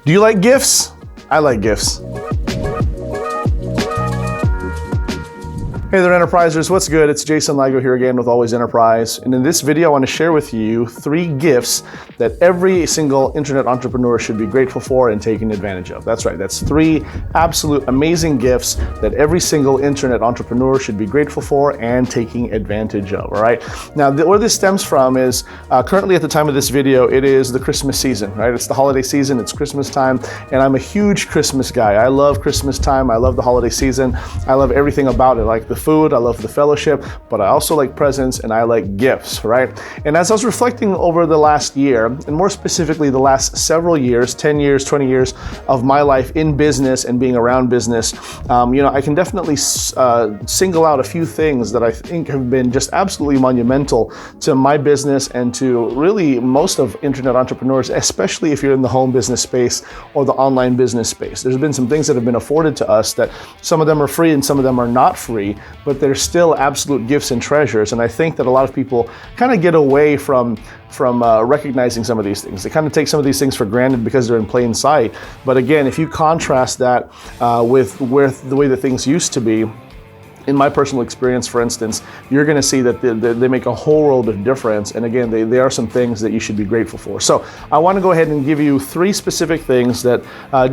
Do you like gifts? I like gifts. Hey there, Enterprisers, what's good? It's Jason Ligo here again with Always Enterprise. And in this video, I want to share with you 3 gifts that every single internet entrepreneur should be grateful for and taking advantage of. That's right, that's 3 absolute amazing gifts that every single internet entrepreneur should be grateful for and taking advantage of, all right? Now, where this stems from is currently at the time of this video, it is the Christmas season, right? It's the holiday season, it's Christmas time, and I'm a huge Christmas guy. I love Christmas time, I love the holiday season, I love everything about it, like the food, I love the fellowship, but I also like presents and I like gifts, right? And as I was reflecting over the last year, and more specifically the last several years, 10 years, 20 years of my life in business and being around business, I can definitely single out a few things that I think have been just absolutely monumental to my business and to really most of internet entrepreneurs, especially if you're in the home business space or the online business space. There's been some things that have been afforded to us that some of them are free and some of them are not free, but they're still absolute gifts and treasures. And I think that a lot of people kind of get away from recognizing some of these things. They kind of take some of these things for granted because they're in plain sight. But again, if you contrast that with the way that things used to be, in my personal experience, for instance, you're going to see that they make a whole world of difference. And again, they are some things that you should be grateful for. So I want to go ahead and give you 3 specific things that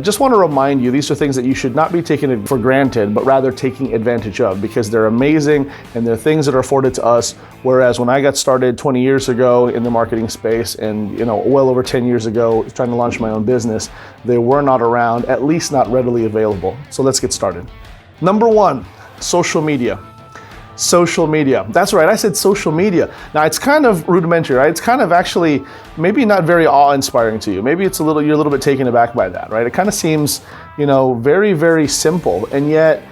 just want to remind you, these are things that you should not be taking for granted, but rather taking advantage of, because they're amazing and they're things that are afforded to us. Whereas when I got started 20 years ago in the marketing space and well over 10 years ago trying to launch my own business, they were not around, at least not readily available. So let's get started. Number 1. Social media. Social media. That's right, I said social media. Now it's kind of rudimentary, right? It's kind of actually maybe not very awe-inspiring to you. Maybe you're a little bit taken aback by that, right? It kind of seems, very, very simple. And yet,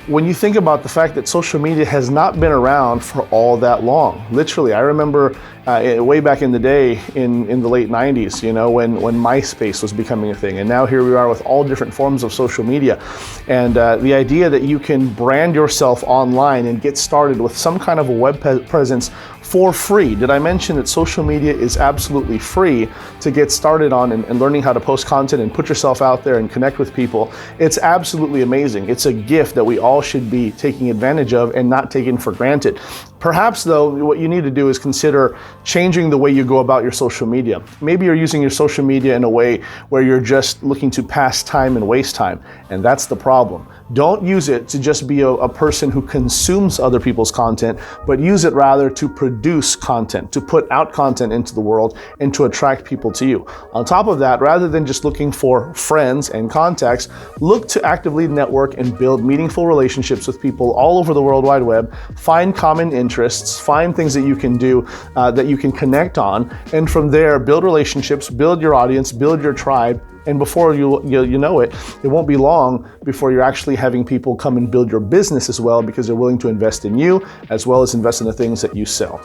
when you think about the fact that social media has not been around for all that long, literally, I remember way back in the day in the late 90s, when MySpace was becoming a thing. And now here we are with all different forms of social media. And the idea that you can brand yourself online and get started with some kind of a web presence for free. Did I mention that social media is absolutely free to get started on and learning how to post content and put yourself out there and connect with people? It's absolutely amazing. It's a gift that we all should be taking advantage of and not taking for granted. Perhaps though, what you need to do is consider changing the way you go about your social media. Maybe you're using your social media in a way where you're just looking to pass time and waste time, and that's the problem. Don't use it to just be a person who consumes other people's content, but use it rather to produce content, to put out content into the world and to attract people to you. On top of that, rather than just looking for friends and contacts, look to actively network and build meaningful relationships with people all over the World Wide Web. Find common interests, find things that you can do, that you can connect on, and from there, build relationships, build your audience, build your tribe. And before you know it, it won't be long before you're actually having people come and build your business as well, because they're willing to invest in you as well as invest in the things that you sell.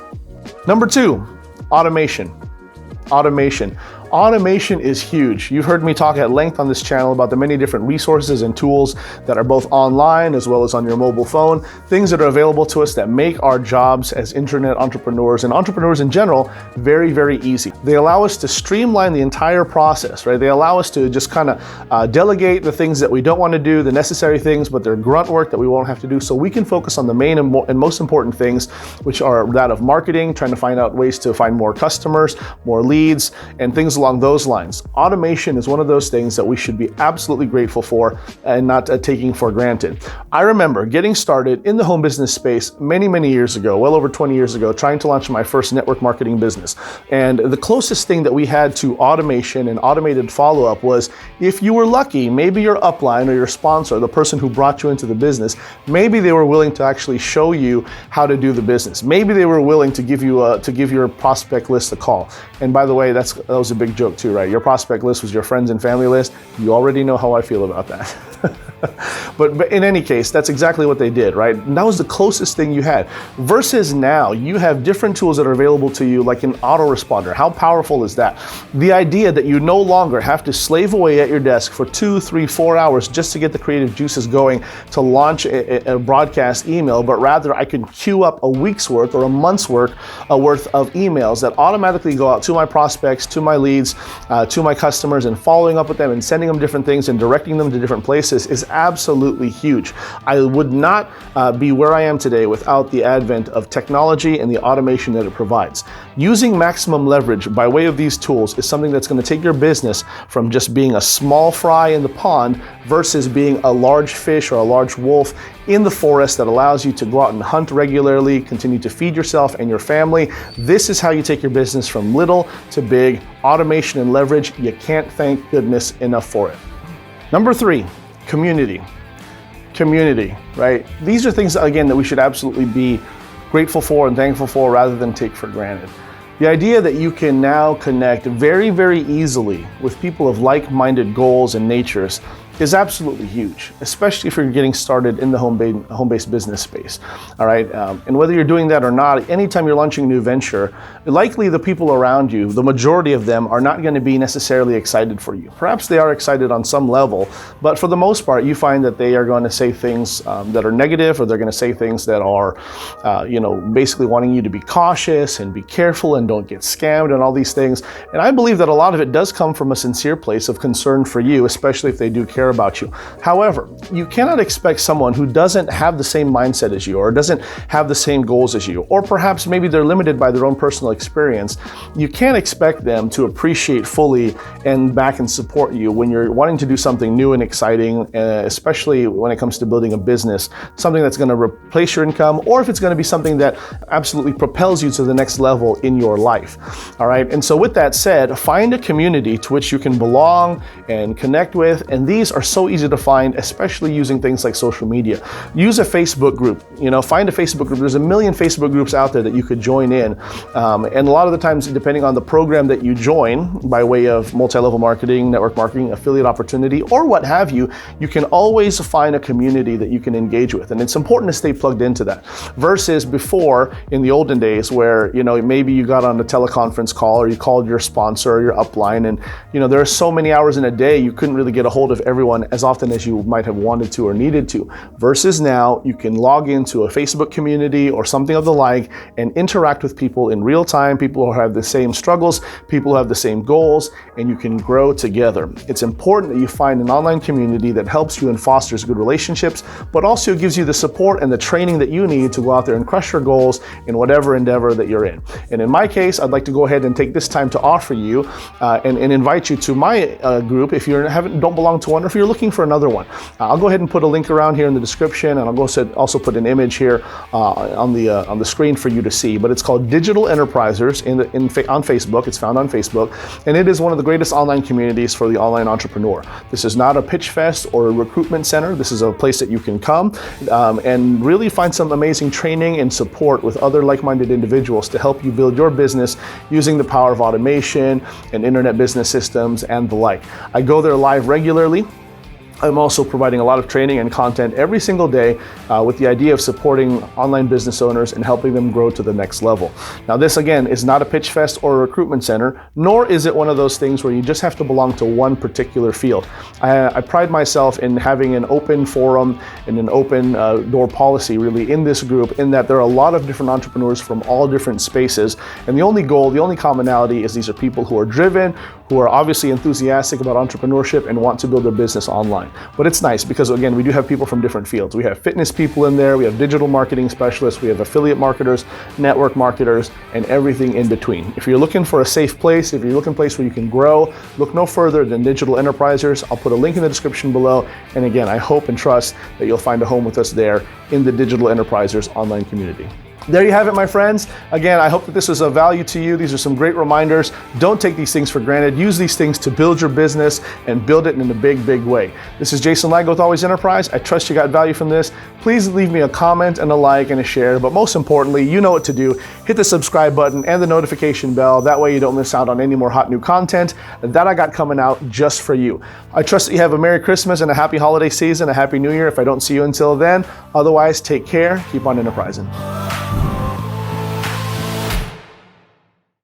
Number 2, automation. Automation is huge. You've heard me talk at length on this channel about the many different resources and tools that are both online as well as on your mobile phone, things that are available to us that make our jobs as internet entrepreneurs and entrepreneurs in general very, very easy. They allow us to streamline the entire process, right? They allow us to just kind of delegate the things that we don't want to do, the necessary things, but they're grunt work that we won't have to do, so we can focus on the main and most important things, which are that of marketing, trying to find out ways to find more customers, more leads, and things along those lines. Automation is one of those things that we should be absolutely grateful for and not taking for granted. I remember getting started in the home business space many, many years ago, well over 20 years ago, trying to launch my first network marketing business. And the closest thing that we had to automation and automated follow-up was, if you were lucky, maybe your upline or your sponsor, the person who brought you into the business, maybe they were willing to actually show you how to do the business. Maybe they were willing to give your prospect list a call. And by the way, that was a big joke too, right? Your prospect list was your friends and family list. You already know how I feel about that. But in any case, that's exactly what they did, right? And that was the closest thing you had. Versus now, you have different tools that are available to you, like an autoresponder. How powerful is that? The idea that you no longer have to slave away at your desk for 2, 3, 4 hours just to get the creative juices going to launch a broadcast email, but rather I can queue up a week's worth or a month's worth of emails that automatically go out to my prospects, to my leads, to my customers, and following up with them and sending them different things and directing them to different places is absolutely huge. I would not be where I am today without the advent of technology and the automation that it provides. Using maximum leverage by way of these tools is something that's going to take your business from just being a small fry in the pond versus being a large fish or a large wolf in the forest that allows you to go out and hunt regularly, continue to feed yourself and your family. This is how you take your business from little to big. Automation and leverage, you can't thank goodness enough for it. Number 3, community. Community, right? These are things, again, that we should absolutely be grateful for and thankful for rather than take for granted. The idea that you can now connect very, very easily with people of like-minded goals and natures is absolutely huge, especially if you're getting started in the home-based business space. All right, and whether you're doing that or not, anytime you're launching a new venture, likely the people around you, the majority of them, are not going to be necessarily excited for you. Perhaps they are excited on some level, but for the most part, you find that they are going to say things that are negative, or they're going to say things that are, basically wanting you to be cautious and be careful and don't get scammed and all these things. And I believe that a lot of it does come from a sincere place of concern for you, especially if they do care about you. However, you cannot expect someone who doesn't have the same mindset as you, or doesn't have the same goals as you, or perhaps maybe they're limited by their own personal experience. You can't expect them to appreciate fully and back and support you when you're wanting to do something new and exciting, especially when it comes to building a business, something that's going to replace your income, or if it's going to be something that absolutely propels you to the next level in your life. All right. And so with that said, find a community to which you can belong and connect with. And these are so easy to find, especially using things like social media. Use a Facebook group. Find a Facebook group. There's a million Facebook groups out there that you could join in. And a lot of the times, depending on the program that you join, by way of multi-level marketing, network marketing, affiliate opportunity, or what have you, you can always find a community that you can engage with. And it's important to stay plugged into that. Versus before, in the olden days, where maybe you got on a teleconference call, or you called your sponsor or your upline, and there are so many hours in a day you couldn't really get a hold of everyone as often as you might have wanted to or needed to. Versus now, you can log into a Facebook community or something of the like and interact with people in real time, people who have the same struggles, people who have the same goals, and you can grow together. It's important that you find an online community that helps you and fosters good relationships, but also gives you the support and the training that you need to go out there and crush your goals in whatever endeavor that you're in. And in my case, I'd like to go ahead and take this time to offer you and invite you to my group if you don't belong to one, or if you're looking for another one. I'll go ahead and put a link around here in the description, and I'll also put an image here on the screen for you to see. But it's called Digital Enterprisers on Facebook. It's found on Facebook, and it is one of the greatest online communities for the online entrepreneur. This is not a pitch fest or a recruitment center. This is a place that you can come and really find some amazing training and support with other like-minded individuals to help you build your business using the power of automation and internet business systems and the like. I go there live regularly. I'm also providing a lot of training and content every single day with the idea of supporting online business owners and helping them grow to the next level. Now, this again is not a pitch fest or a recruitment center, nor is it one of those things where you just have to belong to one particular field. I pride myself in having an open forum and an open door policy really in this group, in that there are a lot of different entrepreneurs from all different spaces. And the only goal, the only commonality is these are people who are driven, who are obviously enthusiastic about entrepreneurship and want to build their business online. But it's nice because, again, we do have people from different fields. We have fitness people in there, we have digital marketing specialists, we have affiliate marketers, network marketers, and everything in between. If you're looking for a safe place, if you're looking for a place where you can grow, look no further than Digital Enterprisers. I'll put a link in the description below. And again, I hope and trust that you'll find a home with us there in the Digital Enterprisers online community. There you have it, my friends. Again, I hope that this was of value to you. These are some great reminders. Don't take these things for granted. Use these things to build your business and build it in a big, big way. This is Jason Lago with Always Enterprise. I trust you got value from this. Please leave me a comment and a like and a share, but most importantly, you know what to do. Hit the subscribe button and the notification bell. That way you don't miss out on any more hot new content that I got coming out just for you. I trust that you have a Merry Christmas and a happy holiday season, a Happy New Year if I don't see you until then. Otherwise, take care. Keep on enterprising.